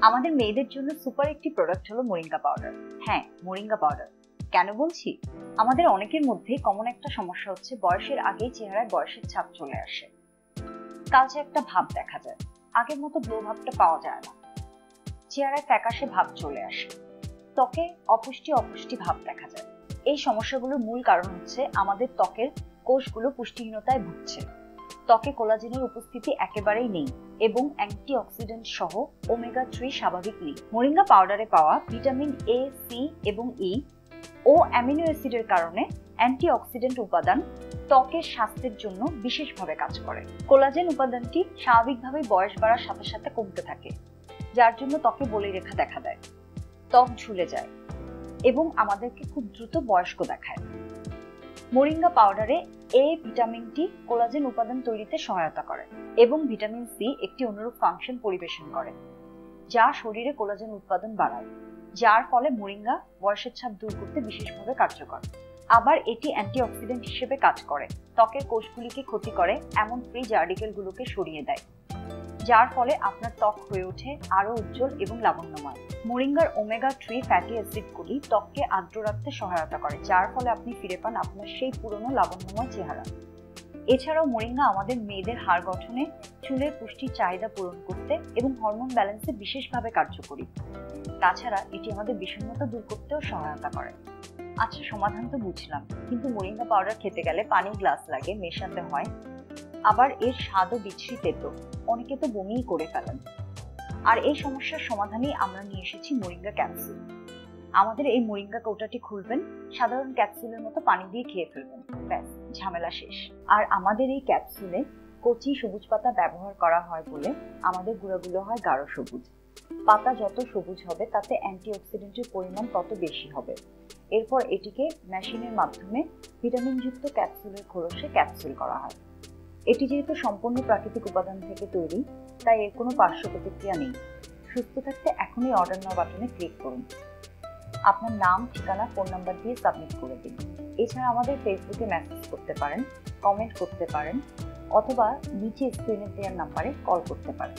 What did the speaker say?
আমাদের মেয়েদের জন্য সুপার একটি প্রোডাক্ট হলো মোরিঙ্গা পাউডার। হ্যাঁ, মোরিঙ্গা পাউডার। কেন বলছি? আমাদের অনেকের মধ্যে কমন একটা সমস্যা হচ্ছে বয়সের আগেই চেহারায় বয়সের ছাপ চলে আসে, কালচে একটা ভাব দেখা যায়, আগের মতো গ্লো ভাবটা পাওয়া যায় না, চেহারায় ফ্যাকাশে ভাব চলে আসে, ত্বকে অপুষ্টি অপুষ্টি ভাব দেখা যায়। এই সমস্যাগুলোর মূল কারণ হচ্ছে আমাদের ত্বকের কোষগুলো পুষ্টিহীনতায় ভুগছে। ত্বকে কোলাজেনের উপস্থিতি একেবারেই নেই এবং অ্যান্টিঅক্সিডেন্ট সহ ওমেগা 3 স্বাভাবিক নেই। মোরিঙ্গা পাউডারে পাওয়া ভিটামিন এ, সি এবং ই ও অ্যামিনো অ্যাসিডের কারণে অ্যান্টিঅক্সিডেন্ট উপাদান ত্বকের স্বাস্থ্যের জন্য বিশেষভাবে কাজ করে। কোলাজেন উপাদানটি স্বাভাবিকভাবে বয়স বাড়ার সাথে সাথে কমতে থাকে, যার জন্য ত্বকে বলিরেখা দেখা দেয়, ত্বক ঝুলে যায় এবং আমাদেরকে খুব দ্রুত বয়স্ক দেখায়। মোরিঙ্গা পাউডারে এ ভিটামিনটি কোলাজেন উপাদান তৈরিতে সহায়তা করে এবং ভিটামিন সি একটি অনুরূপ ফাংশন পরিবেশন করে, যা শরীরে কোলাজেন উৎপাদন বাড়ায়, যার ফলে মোরিঙ্গা বয়সের ছাপ দূর করতে বিশেষভাবে কার্যকর। আবার এটি অ্যান্টিঅক্সিডেন্ট হিসেবে কাজ করে, ত্বকের কোষগুলিকে ক্ষতি করে এমন ফ্রি রাডিক্যালগুলোকে সরিয়ে দেয়, যার ফলে আপনার ত্বক হয়ে ওঠে আরো উজ্জ্বল এবং লাবণ্যময়। মোরিঙ্গার ওমেগা 3 ফ্যাটি অ্যাসিডগুলি ত্বককে আর্দ্র রাখতে সহায়তা করে, যার ফলে আপনি ফিরে পান আপনার সেই পুরনো লাবণ্যময় চেহারা। এছাড়াও মোরিঙ্গা আমাদের মেয়েদের হাড় গঠনে, চুলের পুষ্টির চাহিদা পূরণ করতে এবং হরমোন ব্যালেন্সে বিশেষভাবে কার্যকরী। তাছাড়া এটি আমাদের বিষণ্ণতা দূর করতেও সহায়তা করে। আচ্ছা, সমাধান তো বুঝলাম, কিন্তু মোরিঙ্গা পাউডার খেতে গেলে পানির গ্লাস লাগে, মেশাতে হয়, আবার এর স্বাদও বিচ্ছিরি তেতো, অনেকে তো বমিই করে ফেলেন। আর এই সমস্যার সমাধানেই আমরা নিয়ে এসেছি মোরিঙ্গা ক্যাপসুল। আমাদের এই মোরিঙ্গা কৌটাটি খুলবেন, সাধারণ ক্যাপসুলের মতো পানি দিয়ে খেয়ে ফেলবেন, ব্যাস ঝামেলা শেষ। আর আমাদের এই ক্যাপসুলে কচি সবুজ পাতা ব্যবহার করা হয় বলে আমাদের গুঁড়াগুলো হয় গাঢ় সবুজ। পাতা যত সবুজ হবে তাতে অ্যান্টিঅক্সিডেন্টের পরিমাণ তত বেশি হবে। এরপর এটিকে মেশিনের মাধ্যমে ভিটামিনযুক্ত ক্যাপসুলের খোলসে ক্যাপসুল করা হয়। এটি যেহেতু সম্পূর্ণ প্রাকৃতিক উপাদান থেকে তৈরি, তাই এর কোনো পার্শ্ব প্রতিক্রিয়া নেই। সুস্থ থাকতে এখনই অর্ডার নাও বাটনে ক্লিক করুন। আপনার নাম, ঠিকানা, ফোন নাম্বার দিয়ে সাবমিট করে দিন। এছাড়া আমাদের ফেসবুকে মেসেজ করতে পারেন, কমেন্ট করতে পারেন অথবা নিচে স্ক্রিনে দেওয়ার নাম্বারে কল করতে পারেন।